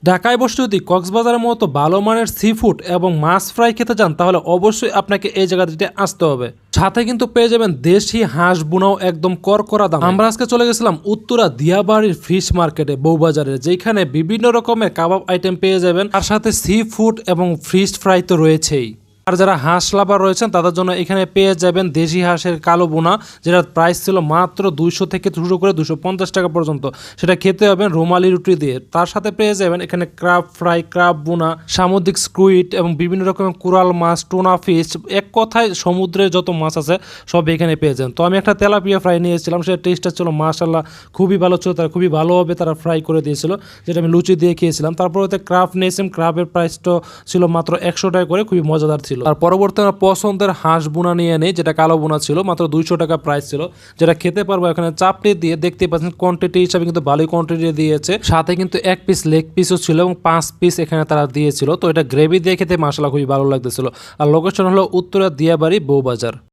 ঢাকায় বসে যদি কক্সবাজারের মতো ভালো মানের সি ফুড এবং মাছ ফ্রাই খেতে চান তাহলে অবশ্যই আপনাকে এই জায়গাটিতে আসতে হবে। সাথে কিন্তু পেয়ে যাবেন দেশি হাঁস বুনাও একদম করকরা দাম। আমরা আজকে চলে গেছিলাম উত্তরা দিয়াবাড়ির ফিশ মার্কেটে বউবাজারে, যেখানে বিভিন্ন রকমের কাবাব আইটেম পেয়ে যাবেন, তার সাথে সি ফুড এবং ফিশ ফ্রাই তো রয়েছেই। আর যারা হাঁস লাভার রয়েছেন তাদের জন্য এখানে পেয়ে যাবেন দেশি হাঁসের কালো বোনা, যেটার প্রাইস ছিল মাত্র 200 থেকে শুরু করে 250 টাকা পর্যন্ত। সেটা খেতে হবে রুমালি রুটি দিয়ে। তার সাথে পেয়ে যাবেন এখানে ক্রাব ফ্রাই, ক্রাব বোনা, সামুদ্রিক স্কুইড এবং বিভিন্ন রকমের কোরাল মাছ, টোনা ফিশ, এক কথায় সমুদ্রের যত মাছ আছে সব এখানে পেয়ে যাবেন। তো আমি একটা তেলাপিয়া ফ্রাই নিয়েছিলাম, সেটা টেস্টটা ছিল মাশাআল্লাহ খুবই ভালো ছিল। তারা খুবই ভালোভাবে তারা ফ্রাই করে দিয়েছিল, যেটা আমি লুচি দিয়ে খেয়েছিলাম। তারপর ওতে ক্রাব নিয়েছিলাম, ক্রাবের প্রাইসটা ছিল মাত্র 100 টাকা করে, খুবই মজাদার ছিল। আর পরবর্তী আমার পছন্দের হাঁস বোনা নিয়ে নেই, যেটা কালো বোনা ছিল, মাত্র 200 টাকা প্রাইস ছিল, যেটা খেতে পারবো এখানে চাপড়ি দিয়ে। দেখতে পাচ্ছেন কোয়ান্টিটি হিসাবে কিন্তু ভালোই কোয়ান্টিটি দিয়েছে, সাথে কিন্তু 1 পিস লেগ পিসও ছিল এবং 5 পিস এখানে তারা দিয়েছিল। তো এটা গ্রেভি দিয়ে খেতে মাশাআল্লাহ খুবই ভালো লাগতেছিল। আর লোকেশন হলো উত্তরা দিয়াবাড়ি বউবাজার।